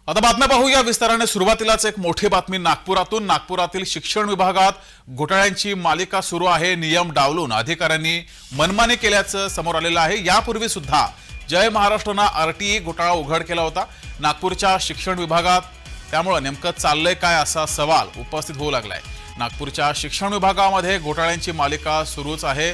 आता बातम्या पाहूया विस्ताराने। सुरुवातीलाच एक मोठी बातमी नागपुरातून। नागपुरातील शिक्षण विभागात घोटाळ्यांची मालिका सुरू आहे। नियम डावलून अधिकाऱ्यांनी मनमानी केल्याचं समोर आलेलं आहे। यापूर्वी सुद्धा जय महाराष्ट्रनं आरटीई घोटाळा उघड केला होता नागपूरच्या शिक्षण विभागात। त्यामुळे नेमकं चाललंय काय असा सवाल उपस्थित होऊ लागलाय। नागपूरच्या शिक्षण विभागामध्ये घोटाळ्यांची मालिका सुरूच आहे।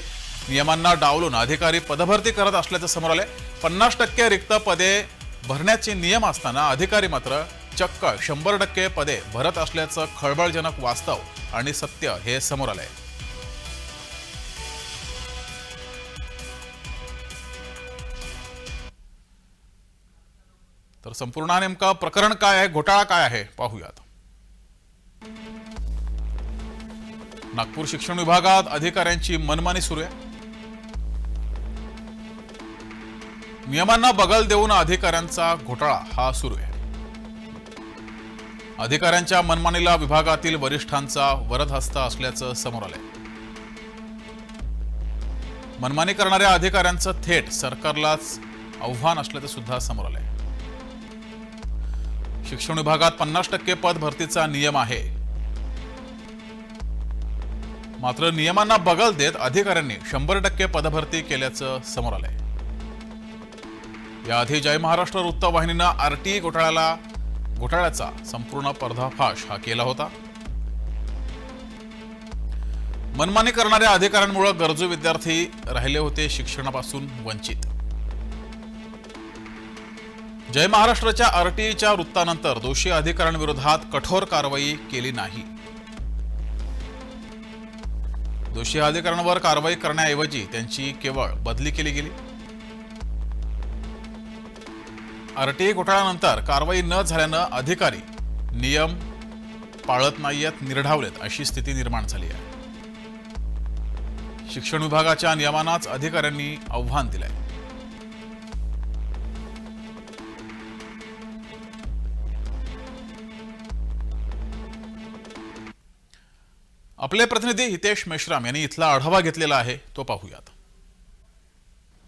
नियमांना डावलून अधिकारी पदभरती करत असल्याचं समोर आलंय। 50% रिक्त पदे भरण्याचे नियम असताना अधिकारी मात्र चक्क 100% पदे भरत असल्याचं खळबळजनक वास्तव आणि सत्य हे समोर आलंय। तर संपूर्ण नेमका प्रकरण काय आहे, घोटाळा काय आहे पाहूयात। नागपूर शिक्षण विभागात अधिकाऱ्यांची मनमानी सुरू आहे। नियमांना बगल देऊन अधिकाऱ्यांचा घोटाळा हा सुरू आहे। अधिकाऱ्यांच्या मनमानीला विभागातील वरिष्ठांचा वरदहस्त असल्याचं समोर आलंय। मनमानी करणाऱ्या अधिकाऱ्यांचं थेट सरकारलाच आव्हान असल्याचं सुद्धा समोर आलंय। शिक्षण विभागात 50% पद भरतीचा नियम आहे, मात्र नियमांना बगल देत अधिकाऱ्यांनी 100% पदभरती केल्याचं समोर आलंय। याआधी जय महाराष्ट्र वृत्तवाहिनीनं आरटीई घोटाळ्याचा संपूर्ण पर्दाफाश हा केला होता। मनमानी करणाऱ्या अधिकाऱ्यांमुळे गरजू विद्यार्थी राहिले होते शिक्षणापासून वंचित। जय महाराष्ट्राच्या आरटीईच्या वृत्तानंतर दोषी अधिकाऱ्यांविरोधात कठोर कारवाई केली नाही। दोषी अधिकाऱ्यांवर कारवाई करण्याऐवजी त्यांची केवळ बदली केली गेली। आरटीई घोटाळ्यानंतर कारवाई न झाल्यानं अधिकारी नियम पाळत नाहीयेत, निर्ढावलेत अशी स्थिती निर्माण झाली आहे। शिक्षण विभागाच्या नियमांनाच अधिकाऱ्यांनी आव्हान दिलंय। आपले प्रतिनिधी हितेश मेश्राम यांनी इथला आढावा घेतलेला आहे, तो पाहूयात।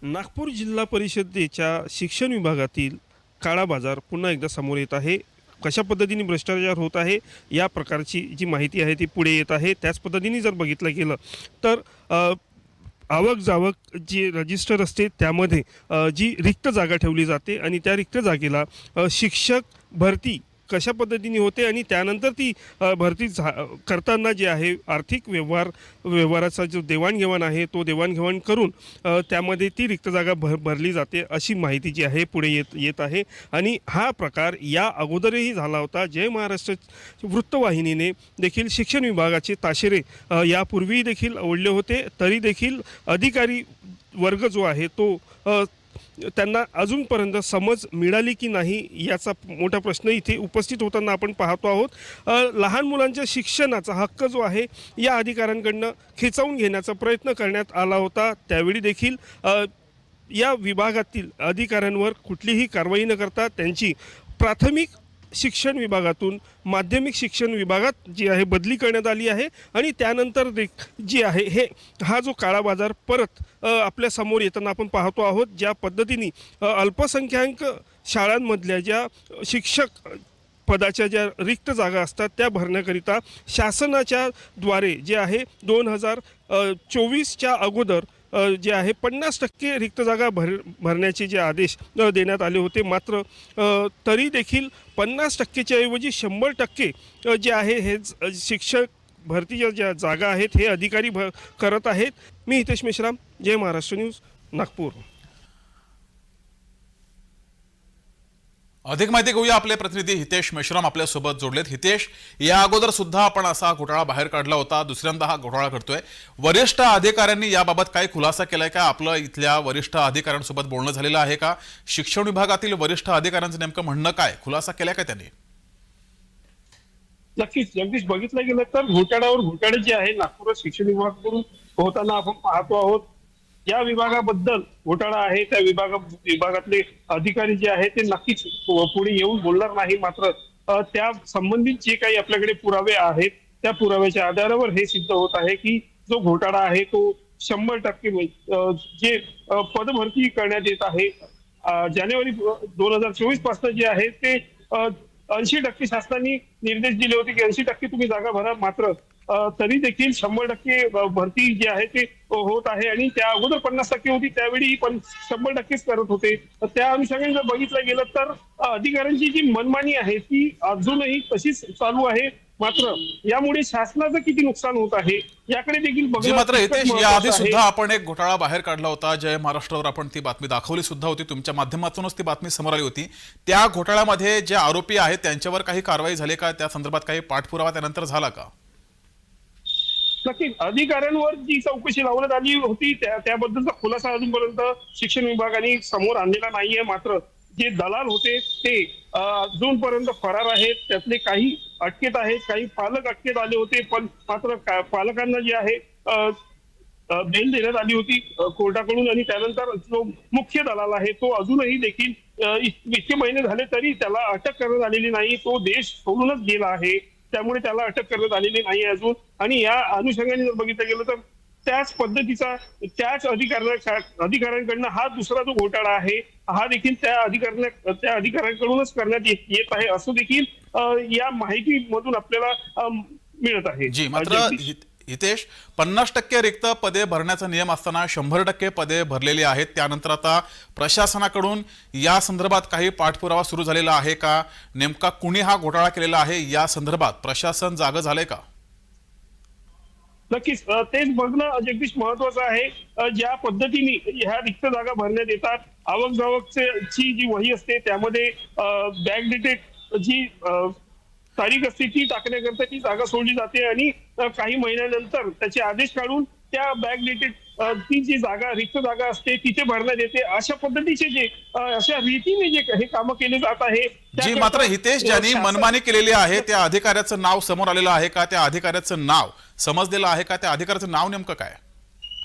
नागपूर जिल्हा परिषदेच्या शिक्षण विभागातील काळा बाजार पुन्हा एकदा समोर येत आहे। कशा पद्धतीने भ्रष्टाचार होत आहे या प्रकारची जी माहिती आहे ती पुढे येत आहे। त्याच पद्धतीने जर बघितलं गेलं तर आवक जावक जे रजिस्टर असते त्यामध्ये जी रिक्त जागा ठेवली जाते आणि त्या रिक्त जागेला शिक्षक भरती कशा पद्धतीने होते आणि त्यानंतर ती भरती करताना जे आहे आर्थिक व्यवहाराचा जो देवाणघेवाण आहे तो देवाणघेवाण करून त्यामध्ये ती रिक्त जागा भरली जाते अशी माहिती जी आहे पुढे येत आहे। आणि हा प्रकार या अगोदरही झाला होता। जय महाराष्ट्र वृत्तवाहिनीने देखील शिक्षण विभागाचे ताशेरे यापूर्वी देखील ओढले होते, तरी देखील अधिकारी वर्ग जो आहे तो त्यांना अजूनपर्यंत समज मिळाली की नाही याचा मोठा प्रश्न इथे उपस्थित होताना आपण पाहतो आहोत। लहान मुलांच्या शिक्षणाचा हक्क जो आहे या अधिकाऱ्यांकडनं खिचवून घेण्याचा प्रयत्न करण्यात आला होता। त्यावेळी देखील या विभागातील अधिकाऱ्यांवर कुठलीही कारवाई न करता त्यांची प्राथमिक शिक्षण विभागातून माध्यमिक शिक्षण विभागात जी आहे बदली करण्यात आली आहे। आणि त्यानंतर जी आहे हा जो काळा बाजार परत आपल्या समोर येताना आपण पाहतो आहोत। ज्या पद्धतीने अल्पसंख्याक शाळांमधल्या ज्या शिक्षक पदाच्या ज्या रिक्त जागा असतात त्या भरण्याकरिता शासनाच्या द्वारे जे आहे 2024च्या अगोदर जे आहे 50% रिक्त जागा भरण्याचे जे आदेश देण्यात आले होते, मात्र तरी देखील 50%च्या ऐवजी 100% जे आहे हे शिक्षक भरतीच्या ज्या जागा आहेत हे अधिकारी करत आहेत। मी हितेश मेश्राम, जय महाराष्ट्र न्यूज, नागपूर। अधिक माहिती घेऊया, आपले प्रतिनिधी हितेश मेश्राम आपल्या सोबत जोडलेत। हितेश, या अगोदर सुद्धा आपण असा घोटाळा बाहेर काढला होता, दुसऱ्यांदा हा घोटाळा घडतोय। वरिष्ठ अधिकाऱ्यांनी याबाबत काय खुलासा केलाय का? आपलं इथल्या वरिष्ठ अधिकाऱ्यांसोबत बोलणं झालेलं आहे का? शिक्षण विभागातील वरिष्ठ अधिकाऱ्यांचं नेमकं म्हणणं काय, खुलासा केलाय का त्यांनी? नक्कीच जगदीश, बघितलं गेलं तर घोटाळ्यावर घोटाळे जे आहे नागपूर शिक्षण विभागाकडून होताना आपण पाहतो आहोत। या विभागाबद्दल घोटाळा आहे त्या विभागातले अधिकारी जे आहेत ते नक्कीच पुढे येऊन बोलणार नाही, मात्र त्या संबंधित जे काही आपल्याकडे पुरावे आहेत त्या पुराव्याच्या आधारावर हे सिद्ध होत आहे की जो घोटाळा आहे तो 100% जे पदभरती करण्यात येत आहे जानेवारी 2024 पासून जे आहे ते 80% शासनाने निर्देश दिले होते की 80% तुम्ही जागा भरा. मात्र तरी देखील 100% भरती जी आहे ते होत आहे आणि त्या अगोदर 50% होती, त्यावेळी पण 100%च करत होते. तर त्या अनुषंगाने जर बघितलं गेलं तर अधिकाऱ्यांची जी मनमानी आहे ती अजूनही तशीच चालू आहे. मात्र यामुळे शासनाचं किती नुकसान होत आहे याकडे देखील जी बघणं मात्र तितकंच हितेश, महत्त्वाचं याआधी आहे. सुद्धा आपण एक घोटाळा बाहेर काढला होता. जय महाराष्ट्रावर आपण ती बातमी दाखवली सुद्धा होती, तुमच्या माध्यमातूनच ती बातमी समोर आली होती. त्या घोटाळ्यामध्ये जे आरोपी आहेत त्यांच्यावर काही कारवाई झाली का? त्या संदर्भात काही पाठपुरावा त्यानंतर झाला का? नक्कीच अधिकाऱ्यांवर जी चौकशी लावण्यात आली होती त्याबद्दलचा खुलासा अजूनपर्यंत शिक्षण विभागाने समोर आणलेला नाहीये. मात्र जे दलाल होते ते अजूनपर्यंत फरार आहेत. त्यातले काही अटकेत आहेत, काही पालक अटकेत आले होते, पण मात्र पालकांना जे आहे बेल देण्यात आली होती कोर्टाकडून. आणि त्यानंतर जो मुख्य दलाल आहे तो अजूनही देखील इतके महिने झाले तरी त्याला अटक करण्यात आलेली नाही. तो देश सोडूनच गेला आहे, त्यामुळे त्याला अटक करण्यात आलेली नाही अजून. आणि या अनुषंगाने जर बघितलं गेलं तर त्याच पद्धतीचा त्याच अधिकाऱ्यांकडनं हा दुसरा जो घोटाळा आहे हा देखील त्या अधिकाऱ्यांकडूनच करण्यात येत आहे असं देखील या माहितीमधून आपल्याला मिळत आहे. जी मात्र हितेश, 50% रिक्त पदे भरण्याचा नियम असताना 100% पदे भरलेली आहेत. त्यानंतर आता प्रशासनाकडून या संदर्भात काही पाठपुरावा सुरू झालेला आहे का? नेमका कुणी हा घोटाळा केलेला आहे या संदर्भात प्रशासन जागं झालंय का? नक्कीच तेच बघणं जगदीश महत्वाचं आहे. ज्या पद्धतीने ह्या रिक्त जागा भरण्यात येतात, आवक जावकची जी वही असते त्यामध्ये बॅकडेटेड जी तारीख असते ती टाकण्याकरता ती जागा सोडली जाते आणि काही महिन्यानंतर त्याचे आदेश काढून त्या बॅकडेटेड ती जी जागा रिक्त जागा असते तिथे भरण्यात येते. अशा पद्धतीचे जे अशा रीतीने जे हे कामं केले जात आहे. जी मात्र हितेश, ज्यांनी मनमानी केलेली आहे त्या अधिकाऱ्याचं नाव समोर आलेलं आहे का? त्या अधिकाऱ्याचं नाव समजलेलं आहे का? त्या अधिकाऱ्याचं नाव नेमकं काय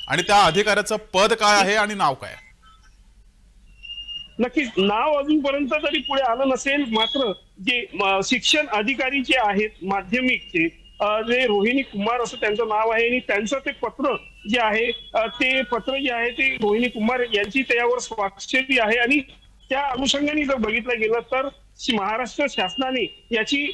आणि त्या अधिकाऱ्याचं पद काय आहे आणि नाव काय? नक्कीच नाव अजूनपर्यंत तरी पुढे आलं नसेल. मात्र जे शिक्षण अधिकारी जे आहेत माध्यमिकचे जे रोहिणी कुमार असं त्यांचं नाव आहे आणि त्यांचं ते पत्र जे आहे ते पत्र जे आहे ते रोहिणी कुमार यांची त्यावर स्वाक्षरी आहे. आणि त्या अनुषंगाने जर बघितलं गेलं तर महाराष्ट्र शासनाने याची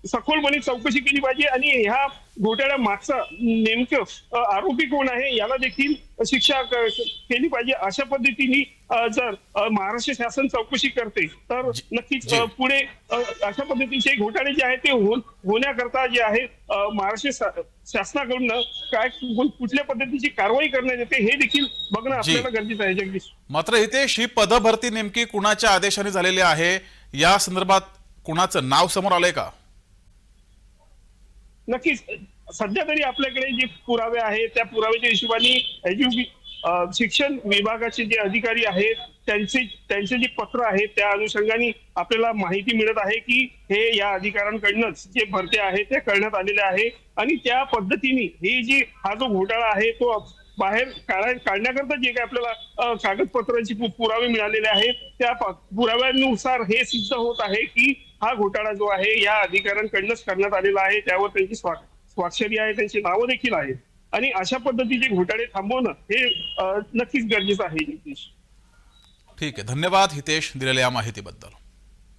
सखोलपणे चौकशी केली पाहिजे आणि ह्या घोटाळ्या मागचा नेमकं आरोपी कोण आहे याला देखील शिक्षा केली पाहिजे. अशा पद्धतीने जर महाराष्ट्र शासन चौकशी करते तर नक्कीच पुढे अशा पद्धतीचे घोटाळे जे आहेत ते होण्याकरता जे आहे महाराष्ट्र शासनाकडून काय कुठल्या पद्धतीची कारवाई करण्यात येते हे देखील बघणं आपल्याला गरजेचं आहे. जगदीश, मात्र हितेश, ही पदभरती नेमकी कुणाच्या आदेशाने झालेली आहे या संदर्भात कुणाचं नाव समोर आलंय का? नक्कीच सध्या तरी आपल्याकडे जे पुरावे आहेत त्या पुराव्याच्या हिशोबाने शिक्षण विभागाचे जे अधिकारी आहेत त्यांचे जे पत्र आहेत त्या अनुषंगाने आपल्याला माहिती मिळत आहे की हे या अधिकाऱ्यांकडनंच जे भरती आहे ते करण्यात आलेले आहे. आणि त्या पद्धतीने ही जी हा जो घोटाळा आहे तो बाहेर काढण्याकरता जे काही आपल्याला कागदपत्रांची पुरावे मिळालेले आहेत त्या पुराव्यानुसार हे सिद्ध होत आहे की हा घोटाळा जो आहे या अधिकाऱ्यांकडनंच करण्यात आलेला आहे. त्यावर त्यांची स्वाक्षरी आहे, त्यांची नावं देखील आहेत. आणि अशा पद्धतीचे घोटाळे थांबवणं हे नक्कीच गरजेचं आहे. ठीक आहे, धन्यवाद हितेश दिलेल्या या माहितीबद्दल.